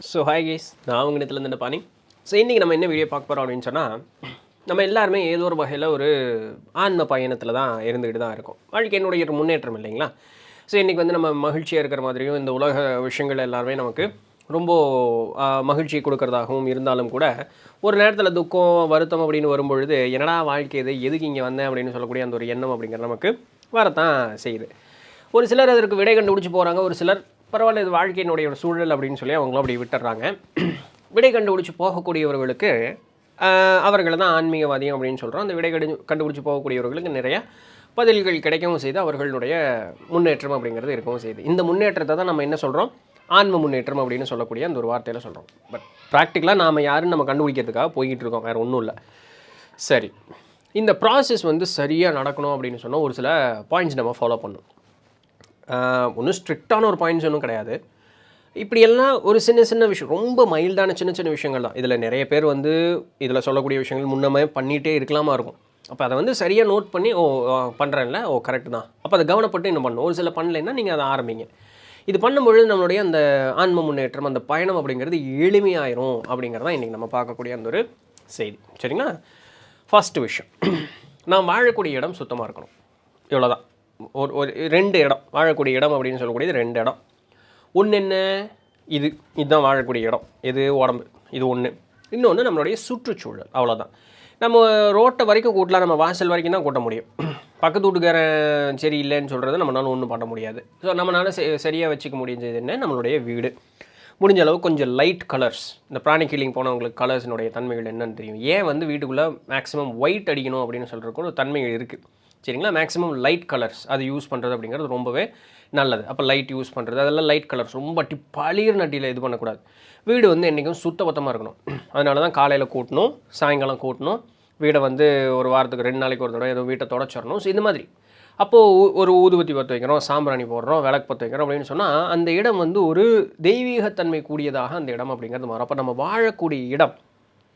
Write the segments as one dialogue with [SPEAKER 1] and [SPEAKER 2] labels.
[SPEAKER 1] So hi guys, நான் உங்கள் இடத்துலேருந்து பாணி. ஸோ இன்றைக்கி நம்ம என்ன வீடியோ பார்க்க போகிறோம் அப்படின்னு சொன்னால், நம்ம எல்லாருமே ஏதோ ஒரு வகையில் ஒரு ஆன்ம பயணத்தில் தான் இருந்துக்கிட்டு தான் இருக்கோம். வாழ்க்கையினுடைய ஒரு முன்னேற்றம் இல்லைங்களா? ஸோ இன்றைக்கி வந்து நம்ம மகிழ்ச்சியாக இருக்கிற மாதிரியும் இந்த உலக விஷயங்கள் எல்லாருமே நமக்கு ரொம்ப மகிழ்ச்சி கொடுக்கறதாகவும் இருந்தாலும் கூட, ஒரு நேரத்தில் துக்கம் வருத்தம் அப்படின்னு வரும்பொழுது, என்னடா வாழ்க்கை இது, எதுக்கு இங்கே வந்தேன் அப்படின்னு சொல்லக்கூடிய அந்த ஒரு எண்ணம் அப்படிங்கிறது நமக்கு வரத்தான் செய்யுது. ஒரு சிலர் அதற்கு விடை கண்டுபிடிச்சி போகிறாங்க, ஒரு சிலர் பரவாயில்ல இது வாழ்க்கையினுடைய ஒரு சூழல் அப்படின்னு சொல்லி அவங்களும் அப்படி விட்டுறாங்க. விடை கண்டுபிடிச்சி போகக்கூடியவர்களுக்கு அவர்களை தான் ஆன்மீகவாதியம் அப்படின்னு சொல்கிறோம். அந்த விடை கண்டுபிடிச்சி போகக்கூடியவர்களுக்கு நிறைய பதில்கள் கிடைக்கவும் செய்து அவர்களுடைய முன்னேற்றம் அப்படிங்கிறது இருக்கவும் செய்யுது. இந்த முன்னேற்றத்தை தான் நம்ம என்ன சொல்கிறோம், ஆன்ம முன்னேற்றம் அப்படின்னு சொல்லக்கூடிய அந்த ஒரு வார்த்தையில் சொல்கிறோம். பட் ப்ராக்டிக்கலாக நாம் யாருன்னு நம்ம கண்டுபிடிக்கிறதுக்காக போய்கிட்டு இருக்கோம், வேறு ஒன்றும் இல்லை. சரி, இந்த ப்ராசஸ் வந்து சரியாக நடக்கணும் அப்படின்னு சொன்னால் ஒரு சில பாயிண்ட்ஸ் நம்ம ஃபாலோ பண்ணணும். ஒன்றும் ஸ்ட்ரிக்டான ஒரு பாயிண்ட்ஸ் ஒன்றும் கிடையாது. இப்படியெல்லாம் ஒரு சின்ன சின்ன விஷயம், ரொம்ப மைல்டான சின்ன சின்ன விஷயங்கள் தான். இதில் நிறைய பேர் வந்து இதில் சொல்லக்கூடிய விஷயங்கள் முன்னமே பண்ணிகிட்டே இருக்கலாமா இருக்கும். அப்போ அதை வந்து சரியாக நோட் பண்ணி பண்ணுறேன்ல, கரெக்டு தான், அப்போ அதை கவனப்பட்டு இன்னும் பண்ணணும். ஒரு சில பண்ணலைன்னா நீங்கள் அதை ஆரம்பிங்க. இது பண்ணும்பொழுது நம்மளுடைய அந்த ஆன்ம முன்னேற்றம், அந்த பயணம் அப்படிங்கிறது எளிமையாயிரும் அப்படிங்கிறதான் இன்றைக்கி நம்ம பார்க்கக்கூடிய அந்த ஒரு செய்தி. சரிங்களா? ஃபஸ்ட்டு விஷயம், நான் வாழக்கூடிய இடம் சுத்தமாக இருக்கணும். இவ்வளோதான். ஒரு 2 இடம், வாழக்கூடிய இடம் அப்படின்னு சொல்லக்கூடியது 2 இடம். ஒன்று என்ன, இதுதான் வாழக்கூடிய இடம், இது உடம்பு, இது ஒன்று. இன்னொன்று நம்மளுடைய சுற்றுச்சூழல். அவ்வளோதான். நம்ம ரோட்டை வரைக்கும் கூட்டலாம், நம்ம வாசல் வரைக்கும் தான் கூட்ட முடியும். பக்கத்து வீட்டுக்காரன் சரி இல்லைன்னு சொல்கிறத நம்மளால ஒன்றும் பண்ண முடியாது. ஸோ நம்மளால் சரியாக வச்சுக்க முடிஞ்சது என்ன, நம்மளுடைய வீடு. முடிஞ்ச அளவு கொஞ்சம் லைட் கலர்ஸ், இந்த பிராணிக் ஹீலிங் போனவங்களுக்கு கலர்ஸினுடைய தன்மைகள் என்னன்னு தெரியும். ஏன் வந்து வீட்டுக்குள்ளே மேக்ஸிமம் ஒயிட் அடிக்கணும் அப்படின்னு சொல்கிறதுக்கு ஒரு தன்மைகள் இருக்குது. சரிங்களா? மேக்ஸிமம் லைட் கலர்ஸ் அது யூஸ் பண்ணுறது அப்படிங்கிறது ரொம்பவே நல்லது. அப்போ லைட் யூஸ் பண்ணுறது, அதெல்லாம் லைட் கலர்ஸ் ரொம்ப பளிர் நட்டியில் இது பண்ணக்கூடாது. வீடு வந்து என்றைக்கும் சுத்தபத்தமாக இருக்கணும். அதனால தான் காலையில் கூட்டணும், சாயங்காலம் கூட்டணும். வீடை வந்து ஒரு வாரத்துக்கு 2 நாளைக்கு ஒரு தடவை ஏதோ வீட்டை தொடச்சிடணும். ஸோ இந்த மாதிரி அப்போது ஒரு ஊதுபத்தி பற்ற வைக்கிறோம், சாம்பிராணி போடுறோம், விளக்கு பற்ற வைக்கிறோம் அப்படின்னு சொன்னால் அந்த இடம் வந்து ஒரு தெய்வீகத்தன்மை கூடியதாக அந்த இடம் அப்படிங்கிறது மாறும். அப்போ நம்ம வாழக்கூடிய இடம்,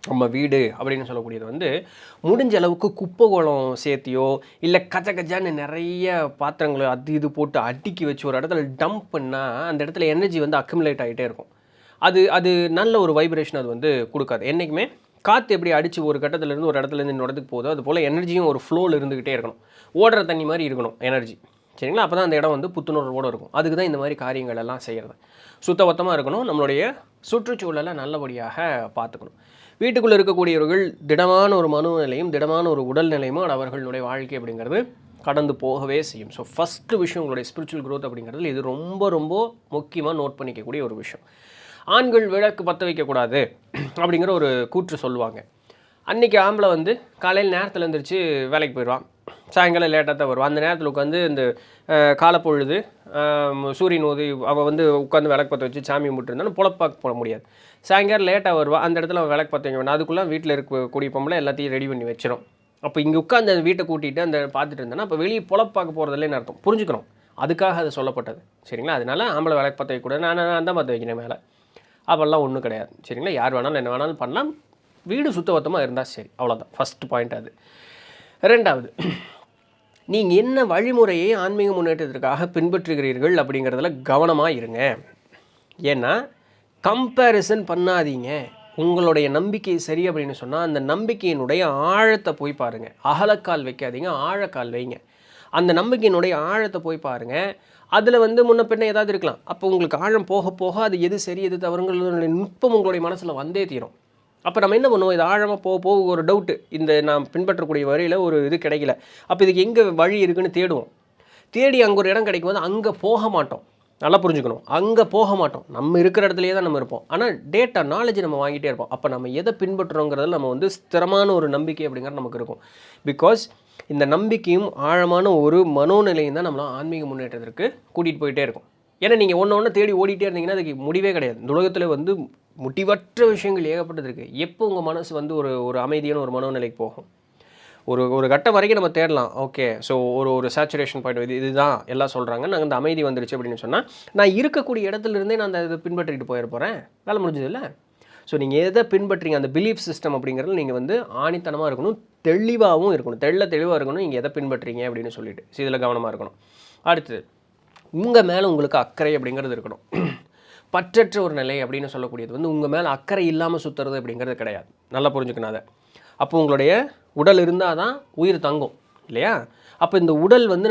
[SPEAKER 1] நம்ம வீடு அப்படின்னு சொல்லக்கூடியது வந்து முடிஞ்ச அளவுக்கு குப்பை கோலம் சேர்த்தியோ இல்லை கஜான்னு நிறைய பாத்திரங்களை அது இது போட்டு அடுக்கி வச்சு ஒரு இடத்துல டம்ப் பண்ணால் அந்த இடத்துல எனர்ஜி வந்து அக்குமுலேட் ஆகிட்டே இருக்கும். அது நல்ல ஒரு வைப்ரேஷன் அது வந்து கொடுக்காது. என்றைக்குமே காற்று எப்படி அடித்து ஒரு கட்டத்துலேருந்து ஒரு இடத்துலேருந்து இன்னொரு இடத்துக்கு போதோ அது போல் எனர்ஜியும் ஒரு ஃப்ளோவில் இருந்துக்கிட்டே இருக்கணும். ஓடுற தண்ணி மாதிரி இருக்கணும் எனர்ஜி. சரிங்களா? அப்போ தான் அந்த இடம் வந்து புத்துணர்வோடு இருக்கும். அதுக்கு தான் இந்த மாதிரி காரியங்கள் எல்லாம் செய்கிறது. சுத்தபத்தமாக இருக்கணும், நம்மளுடைய சுற்றுச்சூழலை நல்லபடியாக பார்த்துக்கணும். வீட்டுக்குள்ளே இருக்கக்கூடியவர்கள் திடமான ஒரு மனநிலையும் திடமான ஒரு உடல்நிலையும் அவர்களுடைய வாழ்க்கை அப்படிங்கிறது கடந்து போகவே செய்யும். ஸோ ஃபஸ்ட்டு விஷயம் உங்களுடைய ஸ்பிரிச்சுவல் க்ரோத் அப்படிங்கிறது இது ரொம்ப ரொம்ப முக்கியமாக நோட் பண்ணிக்கக்கூடிய ஒரு விஷயம். ஆண்கள் விளக்கு பற்ற வைக்கக்கூடாது அப்படிங்கிற ஒரு கூற்று சொல்லுவாங்க. அன்றைக்கி ஆம்பளை வந்து காலையில் நேரத்தில் எழுந்திரிச்சு வேலைக்கு போயிடுவான், சாயங்காலம் லேட்டாக தான் வருவான். அந்த நேரத்தில் உட்காந்து இந்த காலப்பொழுது சூரியன் உதவி அவள் வந்து உட்காந்து விளக்கு பற்ற வச்சு சாமி கும்பிட்டுருந்தாலும் பொழப்பாக்க போட முடியாது. சாயங்காலம் லேட்டாக வருவாள், அந்த இடத்துல அவன் விளக்கு பற்ற வைக்க வேண்டாம். அதுக்குள்ளே வீட்டில் இருக்கக்கூடிய பொம்பளை எல்லாத்தையும் ரெடி பண்ணி வச்சிடும். அப்போ இங்கே உட்காந்து அந்த வீட்டை கூட்டிகிட்டு அந்த பார்த்துட்டு இருந்தேன்னா அப்போ வெளியே பொழப்பாக்க போகிறதில்லன்னு அர்த்தம். புரிஞ்சுக்கணும், அதுக்காக அது சொல்லப்பட்டது. சரிங்களா? அதனால ஆம்பளை விளக்கு பற்ற வைக்கக்கூடாது, நான் தான் பற்ற வைக்கிறேன் மேலே, அப்போல்லாம் ஒன்றும் கிடையாது. சரிங்களா? யார் வேணாலும் என்ன வேணாலும் பண்ணலாம், வீடு சுத்தபத்தமாக இருந்தால் சரி. அவ்வளோதான் ஃபஸ்ட்டு பாயிண்ட். அது 2வது, நீங்கள் என்ன வழிமுறையை ஆன்மீக முன்னேற்றத்திற்காக பின்பற்றுகிறீர்கள் அப்படிங்கிறதுல கவனமாக இருங்க. ஏன்னா கம்பேரிசன் பண்ணாதீங்க. உங்களுடைய நம்பிக்கை சரி அப்படின்னு சொன்னால் அந்த நம்பிக்கையினுடைய ஆழத்தை போய் பாருங்கள். அகலக்கால் வைக்காதீங்க, ஆழக்கால் வைங்க. அந்த நம்பிக்கையினுடைய ஆழத்தை போய் பாருங்கள். அதில் வந்து முன்ன பின்ன ஏதாவது இருக்கலாம். அப்போ உங்களுக்கு ஆழம் போக போக அது எது சரி எது தவறுங்களுடைய நுட்பம் உங்களுடைய மனசில் வந்தே தீரும். அப்போ நம்ம என்ன பண்ணுவோம், இது ஆழமாக போக ஒரு டவுட்டு, இந்த நாம் பின்பற்றக்கூடிய வழியில் ஒரு இது கிடைக்கல, அப்போ இதுக்கு எங்கே வழி இருக்குதுன்னு தேடுவோம். தேடி அங்கே ஒரு இடம் கிடைக்கும் போது அங்கே போக மாட்டோம். நல்லா புரிஞ்சுக்கணும், அங்கே போக மாட்டோம். நம்ம இருக்கிற இடத்துலையே தான் நம்ம இருப்போம். ஆனால் டேட்டா நாலேஜ் நம்ம வாங்கிட்டே இருப்போம். அப்போ நம்ம எதை பின்பற்றுறோங்கிறதுல நம்ம வந்து ஸ்திரமான ஒரு நம்பிக்கை அப்படிங்கிறது நமக்கு இருக்கும். பிகாஸ் இந்த நம்பிக்கையும் ஆழமான ஒரு மனோநிலையும் தான் நம்மள ஆன்மீக முன்னேற்றத்திற்கு கூட்டிகிட்டு போயிட்டே இருக்கும். ஏன்னா நீங்கள் ஒன்று தேடி ஓடிட்டே இருந்தீங்கன்னா அதுக்கு முடிவே கிடையாது. இந்த உலகத்தில் வந்து முடிவற்ற விஷயங்கள் ஏகப்பட்டது இருக்குது. எப்போ உங்கள் மனசு வந்து ஒரு அமைதியான ஒரு மனோநிலைக்கு போகும்? ஒரு கட்டம் வரைக்கும் நம்ம தேடலாம். ஓகே, ஸோ ஒரு சேச்சுரேஷன் பாயிண்ட் இதுதான் எல்லாம் சொல்கிறாங்க, நாங்கள் இந்த அமைதி வந்துடுச்சு அப்படின்னு சொன்னால் நான் இருக்கக்கூடிய இடத்துலேருந்தே நான் அந்த இதை பின்பற்றிட்டு போகிறேன், வேலை முடிஞ்சது இல்லை. ஸோ நீங்கள் எதை பின்பற்றுறீங்க, அந்த பிலீஃப் சிஸ்டம் அப்படிங்கிறது நீங்கள் வந்து ஆணித்தனமாக இருக்கணும், தெளிவாகவும் இருக்கணும், தெளிவாக இருக்கணும் நீங்கள் எதை பின்பற்றுறீங்க அப்படின்னு சொல்லிட்டு. ஸோ இதில் கவனமாக இருக்கணும். அடுத்து, உங்கள் மேலே உங்களுக்கு அக்கறை அப்படிங்கிறது இருக்கணும். பற்றற்ற ஒரு நிலை அப்படின்னு சொல்லக்கூடியது வந்து உங்கள் மேலே அக்கறை இல்லாமல் சுற்றுறது அப்படிங்கிறது கிடையாது. நல்லா புரிஞ்சுக்கணும் அதை. அப்போ உங்களுடைய உடல் இருந்தால் தான் உயிர் தங்கும் இல்லையா? அப்போ இந்த உடல் வந்து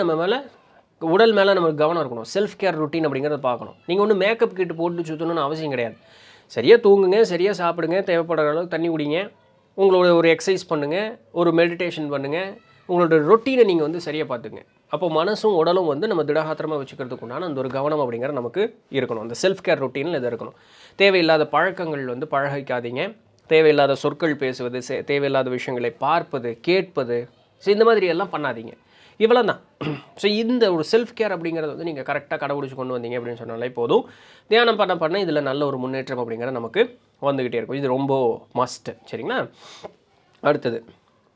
[SPEAKER 1] உடல் மேலே நமக்கு கவனம் இருக்கணும். செல்ஃப் கேர் ரொட்டீன் அப்படிங்கிறத பார்க்கணும். நீங்கள் ஒன்றும் மேக்கப் கிட்டு போட்டு சுற்றணும்னு அவசியம் கிடையாது. சரியாக தூங்குங்க, சரியாக சாப்பிடுங்க, தேவைப்படுற அளவுக்கு தண்ணி குடிங்க, உங்களோட ஒரு எக்ஸசைஸ் பண்ணுங்கள், ஒரு மெடிடேஷன் பண்ணுங்கள், உங்களோட ரொட்டீனை நீங்கள் வந்து சரியாக பார்த்துங்க. அப்போ மனசும் உடலும் வந்து நம்ம திடகாத்திரமாக வச்சுக்கிறதுக்கு உண்டான அந்த ஒரு கவனம் அப்படிங்கிற நமக்கு இருக்கணும். அந்த செல்ஃப் கேர் ரொட்டீனில் இது இருக்கணும். தேவையில்லாத பழக்கங்கள் வந்து பழகிக்காதீங்க. தேவையில்லாத சொற்கள் பேசுவது, தேவையில்லாத விஷயங்களை பார்ப்பது, கேட்பது, ஸோ இந்த மாதிரி எல்லாம் பண்ணாதீங்க. இவ்வளோ தான். ஸோ இந்த ஒரு செல்ஃப் கேர் அப்படிங்கிறது வந்து நீங்கள் கரெக்டாக கடைபிடிச்சி கொண்டு வந்தீங்க அப்படின்னு சொன்னாலே போதும். தியானம் பண்ண இதில் நல்ல ஒரு முன்னேற்றம் அப்படிங்கிறது நமக்கு வந்துக்கிட்டே இருக்கும். இது ரொம்ப மஸ்ட்டு. சரிங்களா? அடுத்தது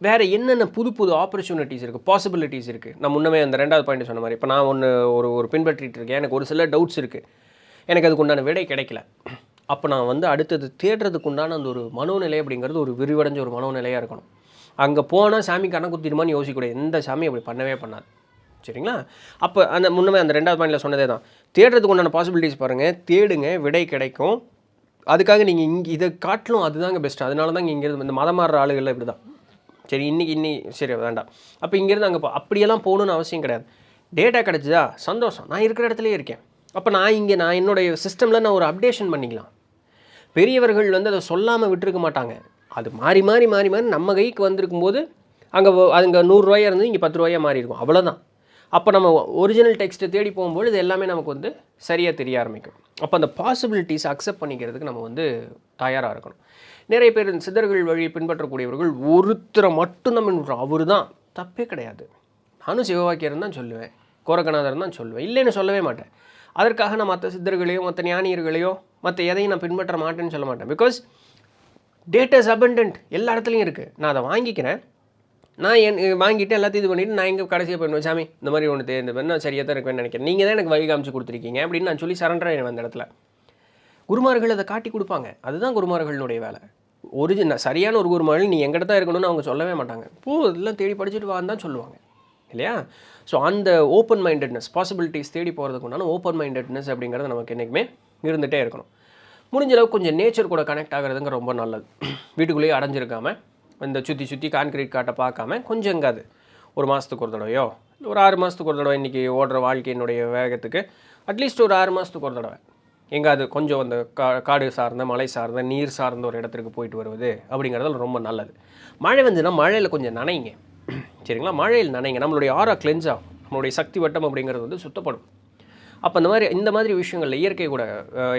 [SPEAKER 1] வேறு என்னென்ன புது புது ஆப்பர்ச்சுனிட்டிஸ் இருக்குது, பாசிபிலிட்டிஸ் இருக்குது. நான் முன்னமே அந்த 2வது பாயிண்ட் சொன்ன மாதிரி இப்போ நான் ஒரு பின்பற்றிட்டு இருக்கேன். எனக்கு ஒரு சில டவுட்ஸ் இருக்குது, எனக்கு அதுக்கு உண்டான விடை கிடைக்கல. அப்போ நான் வந்து அடுத்தது தேடுறதுக்கு உண்டான அந்த ஒரு மனோநிலை அப்படிங்கிறது ஒரு விரிவடைஞ்ச ஒரு மனோநிலையாக இருக்கணும். அங்கே போனால் சாமி கண்ணை குத்திடுமான்னு யோசிக்கக்கூடாது. எந்த சாமி அப்படி பண்ணவே பண்ணாது. சரிங்களா? அப்போ அந்த முன்னமே அந்த 2வது பாயிண்டில் சொன்னதே தான். தேடுறதுக்கு உண்டான பாசிபிலிட்டிஸ் பாருங்கள், தேடுங்க, விடை கிடைக்கும். அதுக்காக நீங்கள் இதை காட்டிலும் அதுதாங்க பெஸ்ட்டு. அதனால தான் இங்கேருந்து இந்த மதம் மாறுற ஆளுகளில் இப்படி தான். சரி இன்னைக்கு சரி வேண்டாம், அப்போ இங்கேருந்து அங்கே அப்படியெல்லாம் போகணுன்னு அவசியம் கிடையாது. டேட்டா கிடச்சிதா சந்தோஷம், நான் இருக்கிற இடத்துலையே இருக்கேன். அப்போ நான் என்னுடைய சிஸ்டமில் நான் ஒரு அப்டேஷன் பண்ணிக்கலாம். பெரியவர்கள் வந்து அதை சொல்லாமல் விட்டுருக்க மாட்டாங்க. அது மாறி நம்ம கைக்கு வந்திருக்கும் போது அங்கே 100 ரூபாயாக இருந்து இங்கே 10 ரூபாயாக மாறி இருக்கும். அவ்வளோதான். அப்போ நம்ம ஒரிஜினல் டெக்ஸ்ட்டை தேடி போகும்போது இது எல்லாமே நமக்கு வந்து சரியாக தெரிய ஆரம்பிக்கும். அப்போ அந்த பாசிபிலிட்டிஸ் அக்செப்ட் பண்ணிக்கிறதுக்கு நம்ம வந்து தயாராக இருக்கணும். நிறைய பேர் சித்தர்கள் வழி பின்பற்றக்கூடியவர்கள் ஒருத்தரை மட்டும் நம்ம பின்பற்றோம், அவர் தான், தப்பே கிடையாது. நானும் சிவவாக்கியர் தான் சொல்லுவேன், கோரக்கநாதர் தான் சொல்லுவேன், இல்லைன்னு சொல்லவே மாட்டேன். அதற்காக நான் மற்ற சித்தர்களையோ மற்ற ஞானியர்களையோ மற்ற எதையும் நான் பின்பற்ற மாட்டேன்னு சொல்ல மாட்டேன். பிகாஸ் டேட்டா இஸ் அபண்டன்ட், எல்லா இடத்துலையும் இருக்குது. நான் அதை வாங்கிக்கிறேன், நான் வாங்கிட்டு எல்லாத்தையும் இது பண்ணிவிட்டு நான் எங்கே கடைசியாக பண்ணுவேன், சாமி இந்த மாதிரி ஒன்று தேர்ந்தேன், நான் சரியாக தான் இருக்குன்னு நினைக்கிறேன், நீங்கள் தான் எனக்கு வழி காமிச்சு கொடுத்துருக்கீங்க அப்படின்னு நான் சொல்லி சரண்டர் ஆகிடுவேன். அந்த இடத்துல குருமார்கள் அதை காட்டி கொடுப்பாங்க. அதுதான் குருமார்களுடைய வேலை. சரியான ஒரு குருமார்கள் நீ எங்கிட்ட தான் இருக்கணும்னு அவங்க சொல்லவே மாட்டாங்க. இதெல்லாம் தேடி படிச்சுட்டு வான்னு தான் சொல்லுவாங்க இல்லையா? ஸோ அந்த ஓப்பன் மைண்டட்னஸ், பாசிபிலிட்டிஸ் தேடி போகிறதுக்கு உண்டான ஓப்பன் மைண்டட்னஸ் அப்படிங்கிறது நமக்கு என்றைக்குமே இருந்துகிட்டே இருக்கணும். முடிஞ்ச அளவுக்கு கொஞ்சம் நேச்சர் கூட கனெக்ட் ஆகிறதுங்க ரொம்ப நல்லது. வீட்டுக்குள்ளேயே அடைஞ்சிருக்காமல் இந்த சுற்றி கான்கிரீட் காட்டை பார்க்காம கொஞ்சம் எங்காது ஒரு மாதத்துக்கு ஒரு தடவையோ ஒரு 6 மாதத்துக்கு ஒரு தடவை, இன்றைக்கி ஓடுற வாழ்க்கையினுடைய வேகத்துக்கு அட்லீஸ்ட் ஒரு 6 மாதத்துக்கு ஒரு தடவை எங்காவது கொஞ்சம் அந்த காடு சார்ந்த, மலை சார்ந்த, நீர் சார்ந்த ஒரு இடத்துக்கு போயிட்டு வருவது அப்படிங்கிறதுல ரொம்ப நல்லது. மழை வந்துன்னா மழையில் கொஞ்சம் நனைங்க. சரிங்களா? மழையில் நனைங்க, நம்மளுடைய ஆரா கிளென்ஸ் ஆகும், நம்மளுடைய சக்தி வட்டம் அப்படிங்கிறது வந்து சுத்தப்படும். அப்போ இந்த மாதிரி விஷயங்களில் இயற்கை கூட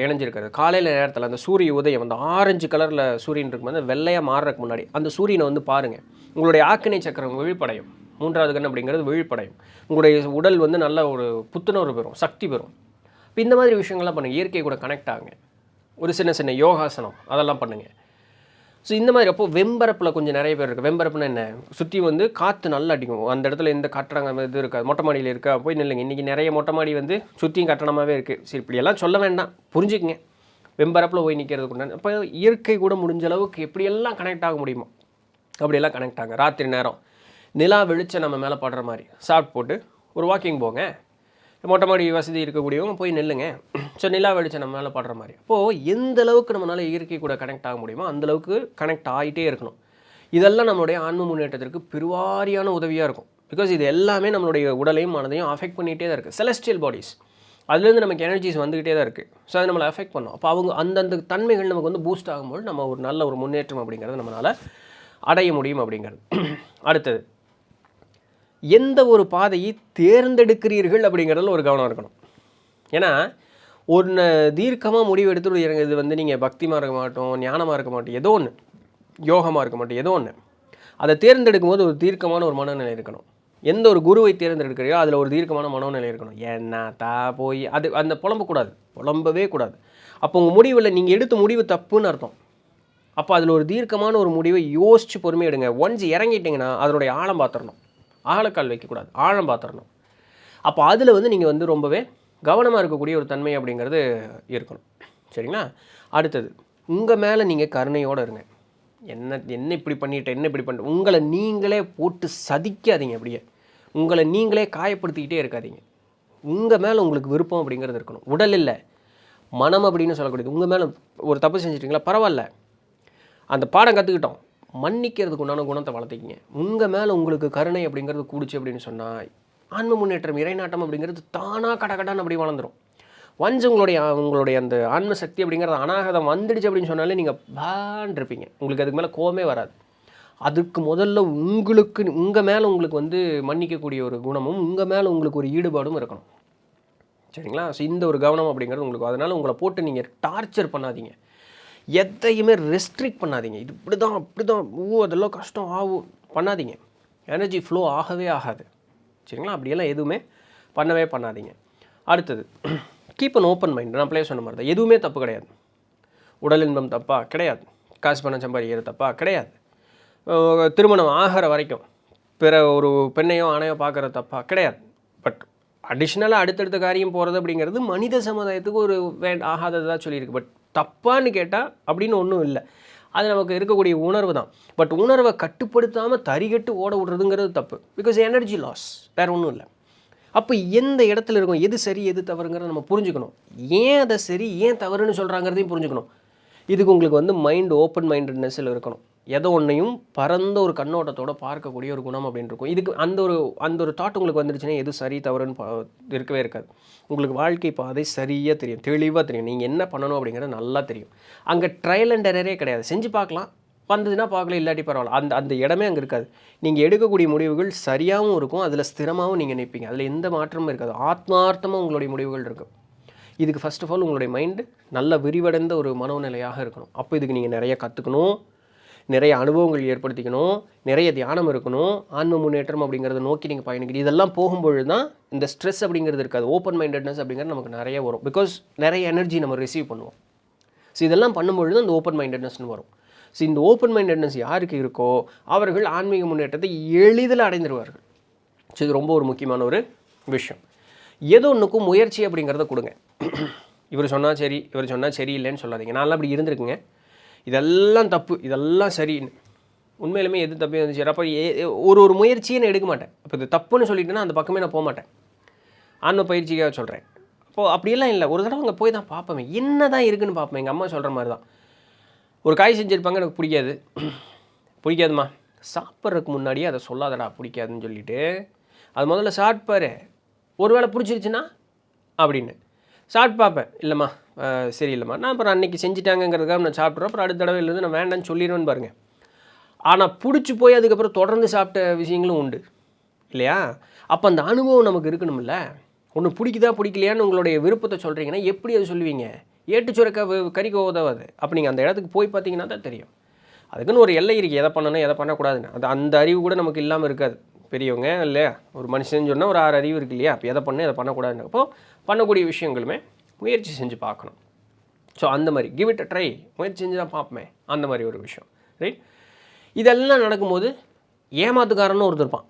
[SPEAKER 1] இணைஞ்சிருக்கிறது. காலையில் நேரத்தில் அந்த சூரிய உதயம், அந்த ஆரஞ்சு கலரில் சூரியன் இருக்கும்போது வெள்ளையாக மாறுறதுக்கு முன்னாடி அந்த சூரியனை வந்து பாருங்கள். உங்களுடைய ஆக்கினை சக்கரம் விழிப்படையும், 3வது கண் அப்படிங்கிறது விழிப்படையும். உங்களுடைய உடல் வந்து நல்ல ஒரு புத்துணர்வு பெறும், சக்தி பெறும். இப்போ இந்த மாதிரி விஷயங்கள்லாம் பண்ணுங்கள். இயற்கை கூட கனெக்ட் ஆகுங்க. ஒரு சின்ன யோகாசனம் அதெல்லாம் பண்ணுங்கள். ஸோ இந்த மாதிரி அப்போது வெம்பரப்பில் கொஞ்சம் நிறைய பேர் இருக்குது. வெம்பரப்புனா என்ன? சுற்றி வந்து காற்று நல்லா அடிக்கும். அந்த இடத்துல எந்த கட்டணங்க இது இருக்காது. மொட்டை மாடியில் இருக்கா போய் நில்லுங்க. இன்றைக்கி நிறைய மொட்டை மாடி வந்து சுற்றியும் கட்டணமாகவே இருக்குது. சரி இப்படியெல்லாம் சொல்ல வேண்டாம், புரிஞ்சுக்குங்க. வெம்பரப்பில் போய் நிற்கிறதுக்கு உண்டான இப்போ இயற்கை கூட முடிஞ்ச அளவுக்கு எப்படியெல்லாம் கனெக்ட் ஆக முடியுமோ அப்படியெல்லாம் கனெக்ட் ஆகுங்க. ராத்திரி நேரம் நிலா வெளிச்சம் நம்ம மேலே படுற மாதிரி சாப்பிட்டு போட்டு ஒரு வாக்கிங் போங்க. மொட்டை மாடி வசதி இருக்கக்கூடியவங்க போய் நெல்லுங்க. ஸோ நிலா வெளிச்சம் நம்ம மேலே படுற மாதிரி. அப்போது எந்த அளவுக்கு நம்மளால் இயற்கை கூட கனெக்ட் ஆக முடியுமோ அந்தளவுக்கு கனெக்ட் ஆகிட்டே இருக்கணும். இதெல்லாம் நம்மளுடைய ஆன்ம முன்னேற்றத்திற்கு பெருவாரியான உதவியாக இருக்கும். பிகாஸ் இது எல்லாமே நம்மளுடைய உடலையும் மனதையும் அஃபெக்ட் பண்ணிகிட்டே தான் இருக்குது. செலஸ்டியல் பாடிஸ், அதுலேருந்து நமக்கு எனர்ஜிஸ் வந்துக்கிட்டே தான் இருக்குது. ஸோ அதை நம்மளை அஃபெக்ட் பண்ணோம். அப்போ அவங்க அந்தந்த தன்மைகள் நமக்கு வந்து பூஸ்ட் ஆகும்போது நம்ம ஒரு நல்ல ஒரு முன்னேற்றம் அப்படிங்கிறது நம்மளால் அடைய முடியும் அப்படிங்கிறது. அடுத்தது, எந்த ஒரு பாதையை தேர்ந்தெடுக்கிறீர்கள் அப்படிங்கிறதுல ஒரு கவனம் இருக்கணும். ஏன்னா ஒன்று தீர்க்கமாக முடிவு எடுத்து இது வந்து நீங்கள் பக்திமாக இருக்க மாட்டோம், ஞானமாக இருக்க மாட்டோம், ஏதோ ஒன்று யோகமாக இருக்க மாட்டோம், ஏதோ ஒன்று அதை தேர்ந்தெடுக்கும் போது ஒரு தீர்க்கமான ஒரு மனநிலை இருக்கணும். எந்த ஒரு குருவை தேர்ந்தெடுக்கிறையோ அதில் ஒரு தீர்க்கமான மனநிலை இருக்கணும். ஏன்னா போய் அந்த புலம்பவே கூடாது. அப்போ உங்கள் முடிவில் நீங்கள் எடுத்த முடிவு தப்புன்னு அர்த்தம். அப்போ அதில் ஒரு தீர்க்கமான ஒரு முடிவை யோசித்து பொறுமையாக எடுங்க. ஒன்ஸ் இறங்கிட்டிங்கன்னா அதனுடைய ஆழம் பார்த்துடணும். ஆழக்கால் வைக்கக்கூடாது, ஆழம் பார்த்துடணும். அப்போ அதில் வந்து நீங்கள் வந்து ரொம்பவே கவனமாக இருக்கக்கூடிய ஒரு தன்மை அப்படிங்கிறது இருக்கணும். சரிங்களா? அடுத்தது, உங்கள் மேலே நீங்கள் கருணையோடு இருங்க. என்ன இப்படி பண்ணிட்டு உங்களை நீங்களே போட்டு சதிக்காதீங்க. அப்படியே உங்களை நீங்களே காயப்படுத்திக்கிட்டே இருக்காதீங்க. உங்கள் மேலே உங்களுக்கு விருப்பம் அப்படிங்கிறது இருக்கணும். உடல் இல்லை, மனம் அப்படின்னு சொல்லக்கூடியது. உங்கள் மேலே ஒரு தப்பு செஞ்சிட்டிங்களா, பரவாயில்ல, அந்த பாடம் கற்றுக்கிட்டோம், மன்னிக்கிறதுக்கு உண்டான குணத்தை வளர்த்திக்கிங்க. உங்கள் மேலே உங்களுக்கு கருணை அப்படிங்கிறது கூடுச்சு அப்படின்னு சொன்னால் ஆன்ம முன்னேற்றம், இறைநாட்டம் அப்படிங்கிறது தானாக கடகடான்னு அப்படி வளர்ந்துடும். ஒன்ஸ் உங்களுடைய அந்த ஆன்ம சக்தி அப்படிங்கிறது அநாகதம் வந்துடுச்சு அப்படின்னு சொன்னாலே நீங்கள் பான் இருப்பீங்க. உங்களுக்கு அதுக்கு மேலே கோவமே வராது. அதுக்கு முதல்ல உங்கள் மேலே உங்களுக்கு வந்து மன்னிக்கக்கூடிய ஒரு குணமும் உங்கள் மேலே உங்களுக்கு ஒரு ஈடுபாடும் இருக்கணும். சரிங்களா? ஸோ இந்த ஒரு கவனம் அப்படிங்கிறது உங்களுக்கு. அதனால் உங்களை போட்டு நீங்கள் டார்ச்சர் பண்ணாதீங்க, எதையுமே ரெஸ்ட்ரிக்ட் பண்ணாதீங்க. இது இப்படி தான் அப்படி தான், அதெல்லாம் கஷ்டம் ஆகும் பண்ணாதீங்க. எனர்ஜி ஃப்ளோ ஆகவே ஆகாது. சரிங்களா? அப்படியெல்லாம் எதுவுமே பண்ணவே பண்ணாதீங்க. அடுத்தது, கீப் அன் ஓப்பன் மைண்ட். நான் சொன்ன மாதிரி தான், எதுவுமே தப்பு கிடையாது. உடல் இன்பம் தப்பா கிடையாது, காசு பணம் சம்பாதிக்கிறது தப்பா கிடையாது, திருமணம் ஆகிற வரைக்கும் பிற ஒரு பெண்ணையோ ஆணையோ பார்க்குறது தப்பா கிடையாது. பட் அடிஷ்னலாக அடுத்தடுத்த காரியம் போகிறது அப்படிங்கிறது மனித சமுதாயத்துக்கு ஒரு ஆகாததாக சொல்லியிருக்கு. பட் தப்பான்னு கேட்டால் அப்படின்னு ஒன்றும் இல்லை, அது நமக்கு இருக்கக்கூடிய உணர்வு தான். பட் உணர்வை கட்டுப்படுத்தாமல் தறிகட்டு ஓட விடுறதுங்கிறது தப்பு. பிகாஸ் எனர்ஜி லாஸ், வேறு ஒன்றும் இல்லை. அப்போ எந்த இடத்துல இருக்கும், எது சரி எது தவறுங்கிறத நம்ம புரிஞ்சுக்கணும். ஏன் அதை சரி ஏன் தவறுன்னு சொல்கிறாங்கிறதையும் புரிஞ்சுக்கணும். இதுக்கு உங்களுக்கு வந்து மைண்ட் ஓப்பன் மைண்டட்னஸில் இருக்கணும். எதோ ஒன்றையும் பரந்த ஒரு கண்ணோட்டத்தோடு பார்க்கக்கூடிய ஒரு குணம் அப்படின்னு இருக்கும். இதுக்கு அந்த ஒரு தாட் உங்களுக்கு வந்துருச்சுன்னா எது சரி தவறுன்னு இருக்கவே இருக்காது. உங்களுக்கு வாழ்க்கை பாதை சரியாக தெரியும், தெளிவாக தெரியும், நீங்கள் என்ன பண்ணணும் அப்படிங்கிறது நல்லா தெரியும். அங்கே ட்ரையல் அண்ட் எரரே கிடையாது. செஞ்சு பார்க்கலாம், வந்ததுன்னா பார்க்கலாம், இல்லாட்டி பரவாயில்ல. அந்த இடமே அங்கே இருக்காது. நீங்கள் எடுக்கக்கூடிய முடிவுகள் சரியாகவும் இருக்கும், அதில் ஸ்திரமாகவும் நீங்கள் நிற்பீங்க. அதில் எந்த மாற்றமும் இருக்காது. ஆத்மார்த்தமாக உங்களுடைய முடிவுகள் இருக்கும். இதுக்கு ஃபர்ஸ்ட் ஆஃப் ஆல் உங்களுடைய மைண்டு நல்ல விரிவடைந்த ஒரு மனோநிலையாக இருக்கணும். அப்போ இதுக்கு நீங்கள் நிறைய கற்றுக்கணும், நிறைய அனுபவங்கள் ஏற்படுத்திக்கணும், நிறைய தியானம் இருக்கணும், ஆன்ம முன்னேற்றம் அப்படிங்கிறத நோக்கி நீங்கள் பயணிக்கணும். இதெல்லாம் போகும்பொழுது தான் இந்த ஸ்ட்ரெஸ் அப்படிங்கிறது இருக்காது. ஓப்பன் மைண்டட்னஸ் அப்படிங்கிறது நமக்கு நிறைய வரும். பிகாஸ் நிறைய எனர்ஜி நம்ம ரிசீவ் பண்ணுவோம். ஸோ இதெல்லாம் பண்ணும்பொழுது அந்த ஓப்பன் மைண்டட்னஸ்னு வரும். ஸோ இந்த ஓப்பன் மைண்டட்னஸ் யாருக்கு இருக்கோ அவர்கள் ஆன்மீக முன்னேற்றத்தை எளிதில் அடைந்துருவார்கள். ஸோ இது ரொம்ப ஒரு முக்கியமான ஒரு விஷயம். ஏதோ ஒன்றுக்கும் முயற்சி அப்படிங்கிறத கொடுங்க. இவர் சொன்னால் சரி, இவர் சொன்னால் சரி இல்லைன்னு சொல்லாதீங்க. நான்லாம் அப்படி இருந்திருக்குங்க, இதெல்லாம் தப்பு இதெல்லாம் சரின்னு. உண்மையிலுமே எது தப்பு இருந்துச்சு. அப்போ ஒரு முயற்சியை நான் எடுக்க மாட்டேன். அப்போ இது தப்புன்னு சொல்லிட்டேன்னா அந்த பக்கமே நான் போக மாட்டேன். ஆன்ம பயிற்சிக்காக சொல்கிறேன். அப்போது அப்படியெல்லாம் இல்லை, ஒரு தடவை அங்கே போய் தான் பார்ப்பேன், என்ன தான் இருக்குதுன்னு பார்ப்பேன். எங்கள் அம்மா சொல்கிற மாதிரி தான், ஒரு காய் செஞ்சுருப்பாங்க, எனக்கு பிடிக்காதுமா, சாப்பிட்றதுக்கு முன்னாடியே அதை சொல்லாதடா பிடிக்காதுன்னு சொல்லிவிட்டு அது முதல்ல சாப்பிட்பாரு, ஒரு வேளை பிடிச்சிருச்சுன்னா அப்படின்னு சாப்பிட்டு பார்ப்பேன். இல்லைம்மா சரி இல்லைம்மா, நான் அப்புறம் அன்றைக்கி செஞ்சுட்டாங்கிறதுக்காக நான் சாப்பிட்றேன், அப்புறம் அடுத்த தடவை இருந்து நான் வேண்டான்னு சொல்லிடுவேன்னு பாருங்கள். ஆனால் பிடிச்சி போய் அதுக்கப்புறம் தொடர்ந்து சாப்பிட்ட விஷயங்களும் உண்டு இல்லையா? அப்போ அந்த அனுபவம் நமக்கு இருக்கணும்ல. ஒன்று பிடிக்குதா பிடிக்கலையான்னு உங்களுடைய விருப்பத்தை சொல்கிறீங்கன்னா எப்படி அதை சொல்லுவீங்க? ஏட்டு சுரக்க கறிக்கு உதவாது. அப்போ நீங்கள் அந்த இடத்துக்கு போய் பார்த்தீங்கன்னா தான் தெரியும். அதுக்குன்னு ஒரு எல்லை இருக்குது, எதை பண்ணணும் எதை பண்ணக்கூடாதுன்னு. அந்த அறிவு கூட நமக்கு இல்லாமல் இருக்காது. பெரியவங்க இல்லையா, ஒரு மனுஷன் சொன்னால் ஒரு 6 அறிவு இருக்குது இல்லையா? அப்போ எதை பண்ணணும் எதை பண்ணக்கூடாதுன்னு. அப்போது பண்ணக்கூடிய விஷயங்களுமே முயற்சி செஞ்சு பார்க்கணும். ஸோ அந்த மாதிரி கிவ் இட் அ ட்ரை, முயற்சி செஞ்சு தான் பார்ப்போமே, அந்த மாதிரி ஒரு விஷயம். ரைட்? இதெல்லாம் நடக்கும்போது ஏமாத்துக்காரன்னு ஒருத்தர் இருப்பான்.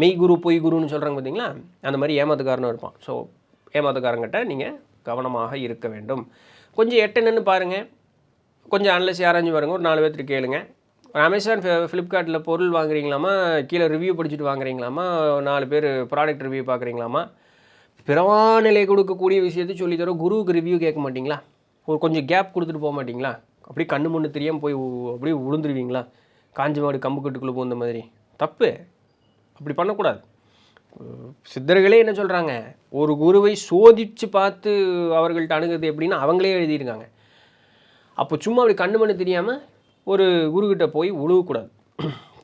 [SPEAKER 1] மெய் குரு பொய் குருன்னு சொல்கிறாங்க பார்த்தீங்களா, அந்த மாதிரி ஏமாத்துக்காரனும் இருப்பான். ஸோ ஏமாத்துக்காரங்கிட்ட நீங்கள் கவனமாக இருக்க வேண்டும். கொஞ்சம் எட்டன்னு பாருங்கள், கொஞ்சம் அனலைஸ் ஆராய்ஞ்சு பாருங்கள், ஒரு 4 பேர்த்துட்டு கேளுங்க. அமேசான் ஃப்ளிப்கார்ட்டில் பொருள் வாங்குறீங்களாமா, கீழே ரிவ்யூ படிச்சுட்டு வாங்குறீங்களாமா, 4 பேர் ப்ராடக்ட் ரிவ்யூ பார்க்குறீங்களாமா, பிறவா நிலை கொடுக்கக்கூடிய விஷயத்தை சொல்லித்தரோம். குருவுக்கு ரிவ்யூ கேட்க மாட்டிங்களா? ஒரு கொஞ்சம் கேப் கொடுத்துட்டு போக மாட்டிங்களா? அப்படியே கண்ணு முன்னு தெரியாமல் போய் அப்படியே விழுந்துருவீங்களா? காஞ்சி மாடு கம்பு கட்டுக்குள்ளே போந்த மாதிரி. தப்பு, அப்படி பண்ணக்கூடாது. சித்தர்களே என்ன சொல்கிறாங்க, ஒரு குருவை சோதித்து பார்த்து அவர்கள்ட்ட அணுகிறது எப்படின்னா அவங்களே எழுதியிருக்காங்க. அப்போ சும்மா அப்படி கண்ணு மண்ணு தெரியாமல் ஒரு குருக்கிட்ட போய் உழுவக்கூடாது.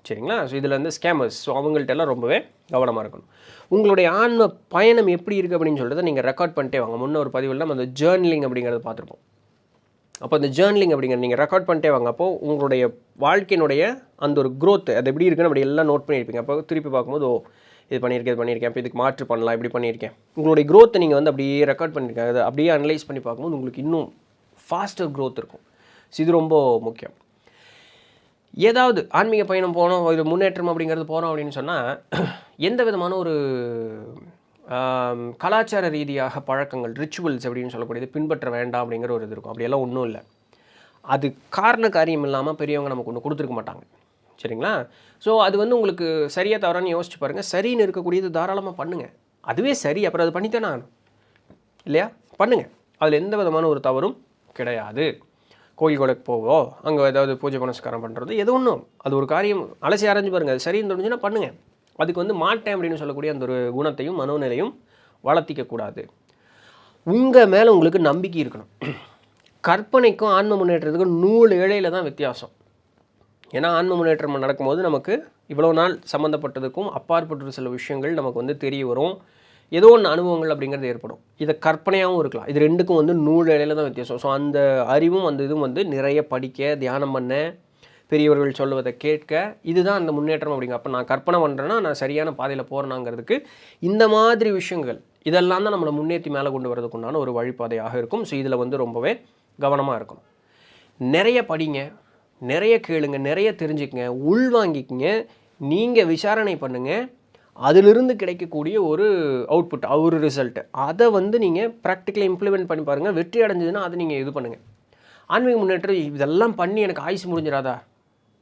[SPEAKER 1] சரிங்களா? ஸோ இதில் வந்து ஸ்கேமர்ஸ், ஸோ அவங்கள்ட்ட எல்லாம் ரொம்பவே கவனமாக இருக்கணும். உங்களுடைய ஆன்ம பயணம் எப்படி இருக்குது அப்படின்னு சொல்கிறத நீங்கள் ரெக்கார்ட் பண்ணிட்டே வாங்க. முன்ன ஒரு பதிவில் நம்ம அந்த ஜேர்னலிங் அப்படிங்கிறத பார்த்துருப்போம். அப்போ அந்த ஜேர்னலிங் அப்படிங்கிறது நீங்கள் ரெக்கார்ட் பண்ணிட்டே வாங்க. அப்போது உங்களுடைய வாழ்க்கையினுடைய அந்த ஒரு க்ரோத் அது எப்படி இருக்குன்னு அப்படி எல்லாம் நோட் பண்ணியிருப்பீங்க. அப்போ திருப்பி பார்க்கும்போது இது பண்ணியிருக்கேன், இப்போ இதுக்கு மாற்று பண்ணலாம், இப்படி பண்ணியிருக்கேன். உங்களுடைய க்ரோத்தை நீங்கள் வந்து அப்படியே ரெக்கார்ட் பண்ணியிருக்கேன், அதை அப்படியே அனலைஸ் பண்ணி பார்க்கும்போது உங்களுக்கு இன்னும் ஃபாஸ்டர் க்ரோத் இருக்கும். ஸோ இது ரொம்ப முக்கியம். ஏதாவது ஆன்மீக பயணம் போனோம், இது முன்னேற்றம் அப்படிங்கிறது போகிறோம் அப்படின்னு சொன்னால் எந்த விதமான ஒரு கலாச்சார ரீதியாக பழக்கங்கள், ரிச்சுவல்ஸ் அப்படின்னு சொல்லக்கூடியது பின்பற்ற வேண்டாம் அப்படிங்கிற ஒரு இது இருக்கும். அப்படியெல்லாம் ஒன்றும் இல்லை. அது காரண காரியம் இல்லாமல் பெரியவங்க நமக்கு ஒன்று கொடுத்துருக்க மாட்டாங்க. சரிங்களா? ஸோ அது வந்து உங்களுக்கு சரியாக தவறான்னு யோசிச்சு பாருங்கள். சரின்னு இருக்கக்கூடியது தாராளமாக பண்ணுங்கள். அதுவே சரி, அப்புறம் அது பண்ணித்தானே ஆகணும் இல்லையா? பண்ணுங்கள். அதில் எந்த விதமான ஒரு தவறும் கிடையாது. கோயில் கொடைக்கு போவோ, அங்கே ஏதாவது பூஜை புனஸ்காரம் பண்ணுறது எது ஒன்றும், அது ஒரு காரியம் அலசி ஆராய்ஞ்சு பாருங்கள். அது சரின்னு தோணுச்சுன்னா பண்ணுங்கள். அதுக்கு வந்து மாட்டேன் அப்படின்னு சொல்லக்கூடிய அந்த ஒரு குணத்தையும் மனோநிலையும் வளர்த்திக்கக்கூடாது. உங்கள் மேலே உங்களுக்கு நம்பிக்கை இருக்கணும். கற்பனைக்கும் ஆன்ம முன்னேற்றத்துக்கும் நூல் இழையில் தான் வித்தியாசம். ஏன்னா ஆன்ம முன்னேற்றம் நடக்கும்போது நமக்கு இவ்வளோ நாள் சம்மந்தப்பட்டதுக்கும் அப்பாற்பட்ட சில விஷயங்கள் நமக்கு வந்து தெரிய வரும். ஏதோ ஒன்று அனுபவங்கள் அப்படிங்கிறது ஏற்படும். இதை கற்பனையாகவும் இருக்கலாம். இது ரெண்டுக்கும் வந்து நூல் இழையில் தான் வித்தியாசம். ஸோ அந்த அறிவும் அந்த இதுவும் வந்து நிறைய படிக்க, தியானம் பண்ண, பெரியவர்கள் சொல்லுவதை கேட்க, இதுதான் அந்த முன்னேற்றம் அப்படிங்க. அப்போ நான் கற்பனை பண்ணுறேன்னா நான் சரியான பாதையில் போகிறேனாங்கிறதுக்கு இந்த மாதிரி விஷயங்கள் இதெல்லாம் தான் நம்மளை முன்னேற்றி மேலே கொண்டு வரதுக்குண்டான ஒரு வழிபாதையாக இருக்கும். ஸோ இதில் வந்து ரொம்பவே கவனமாக இருக்கணும். நிறைய படிங்க, நிறைய கேளுங்க, நிறைய தெரிஞ்சுக்கங்க, உள்வாங்கிக்கங்க, நீங்கள் விசாரணை பண்ணுங்கள். அதிலிருந்து கிடைக்கக்கூடிய ஒரு அவுட்புட், ஒரு ரிசல்ட்டு, அதை வந்து நீங்கள் ப்ராக்டிக்கலாக இம்ப்ளிமெண்ட் பண்ணி பாருங்கள். வெற்றி அடைஞ்சதுன்னா அதை நீங்கள் இது பண்ணுங்கள். ஆன்மீக முன்னேற்றம் இதெல்லாம் பண்ணி எனக்கு ஆயுசு முடிஞ்சிடாதா?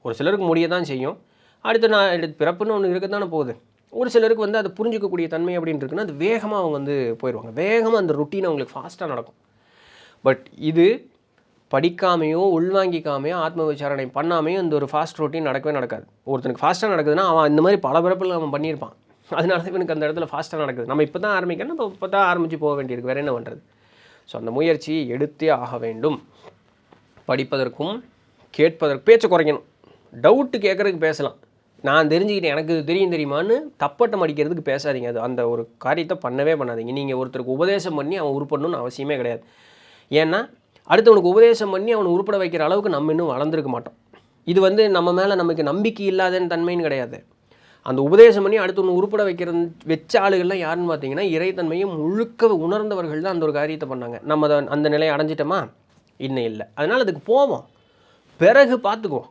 [SPEAKER 1] ஒரு சிலருக்கு முடிய தான் செய்யும். அடுத்து நான் பிறப்புன்னு ஒன்று இருக்க தானே போகுது. ஒரு சிலருக்கு வந்து அதை புரிஞ்சிக்கக்கூடிய தன்மை அப்படின்னு இருக்குன்னா அது வேகமாக அவங்க வந்து போயிடுவாங்க. வேகமாக அந்த ருட்டீன் அவங்களுக்கு ஃபாஸ்ட்டாக நடக்கும். பட் இது படிக்காமையோ உள்வாங்கிக்காமையோ ஆத்ம விசாரணை பண்ணாமையோ இந்த ஒரு ஃபாஸ்ட் ரொட்டீன் நடக்கவே நடக்காது. ஒருத்தனுக்கு ஃபாஸ்ட்டாக நடக்குதுன்னா அவன் இந்த மாதிரி பல பிறப்பில் அவன் பண்ணியிருப்பான். அதனால தான் இவனுக்கு அந்த இடத்துல ஃபாஸ்ட்டாக நடக்குது. நம்ம இப்போ தான் ஆரம்பிக்கணும், நம்ம இப்போ தான் ஆரம்பித்து போக வேண்டியிருக்கு. வேறு என்ன பண்ணுறது? ஸோ அந்த முயற்சி எடுத்தே ஆக வேண்டும். படிப்பதற்கும் கேட்பதற்கு பேச்சை குறைக்கணும். டவுட்டு கேட்குறதுக்கு பேசலாம். நான் தெரிஞ்சுக்கிட்டேன், எனக்கு இது தெரியுமான்னு தப்பட்டம் அடிக்கிறதுக்கு பேசாதீங்க. அது அந்த ஒரு காரியத்தை பண்ணவே பண்ணாதீங்க. நீங்கள் ஒருத்தருக்கு உபதேசம் பண்ணி அவன் உருப்படணும்னு அவசியமே கிடையாது. ஏன்னா அடுத்தவனுக்கு உபதேசம் பண்ணி அவனை உருப்பட வைக்கிற அளவுக்கு நம்ம இன்னும் வளர்ந்துருக்க மாட்டோம். இது வந்து நம்ம மேலே நமக்கு நம்பிக்கை இல்லாதன்னு தன்மைன்னு கிடையாது. அந்த உபதேசம் பண்ணி அடுத்தவனு உருப்பட வச்ச ஆளுகள்லாம் யாருன்னு பார்த்தீங்கன்னா இறைத்தன்மையும் முழுக்க உணர்ந்தவர்கள் தான் அந்த ஒரு காரியத்தை பண்ணாங்க. நம்ம அந்த நிலையை அடைஞ்சிட்டோமா? இன்னும் இல்லை. அதனால் அதுக்கு போவோம், பிறகு பார்த்துக்குவோம்.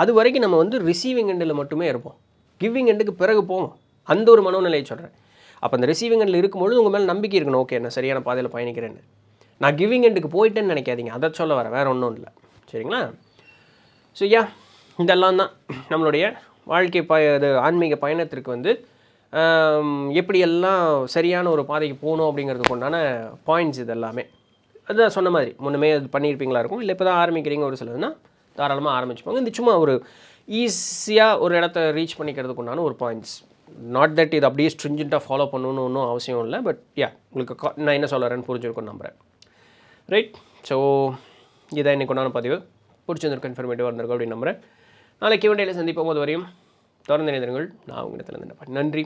[SPEAKER 1] அது வரைக்கும் நம்ம வந்து ரிசீவிங் எண்டில் மட்டுமே இருப்போம். கிவிங் எண்டுக்கு பிறகு போவோம். அந்த ஒரு மனோநிலையை சொல்கிறேன். அப்போ அந்த ரிசீவிங் எண்டில் இருக்கும்பொழுது உங்கள் மேலே நம்பிக்கை இருக்கணும். ஓகே, நான் சரியான பாதையில் பயணிக்கிறேன்னு. நான் கிவிங் எண்டுக்கு போயிட்டேன்னு நினைக்காதீங்க. அதை சொல்ல வரேன், வேறு ஒன்றும் இல்லை. சரிங்களா? ஸோ இதெல்லாம் தான் நம்மளுடைய வாழ்க்கை இது ஆன்மீக பயணத்திற்கு வந்து எப்படியெல்லாம் சரியான ஒரு பாதைக்கு போகணும் அப்படிங்கிறதுக்கு உண்டான பாயிண்ட்ஸ் இது எல்லாமே. அதுதான் சொன்ன மாதிரி முன்னமே அது பண்ணியிருப்பீங்களா இருக்கும். இல்லை இப்போ தான் ஆரம்பிக்கிறீங்க ஒரு சிலதுன்னா தாராளமாக ஆரம்பிச்சுப்பாங்க. இந்த சும்மா ஒரு ஈஸியாக ஒரு இடத்த ரீச் பண்ணிக்கிறதுக்கு உண்டான ஒரு பாயிண்ட்ஸ். நாட் தட் இது அப்படியே ஸ்ட்ரிஞ்சண்ட்டாக ஃபாலோ பண்ணணும்னு ஒன்றும் அவசியம் இல்லை. பட் உங்களுக்கு நான் என்ன சொல்கிறேன்னு புரிஞ்சுருக்குன்னு நம்புகிறேன். ரைட்? ஸோ இதான் இன்றைக்கு உண்டான பதிவு. பிடிச்சிருந்திருக்கும், இன்ஃபர்மேட்டிவாக இருந்திருக்கும் அப்படின்னு நம்புகிறேன். நாளைக்கு Q&A சந்திப்போம். போது வரையும் தொடர்ந்து இணைந்திருங்கள். நான் உங்கள் இடத்துல நன்றி.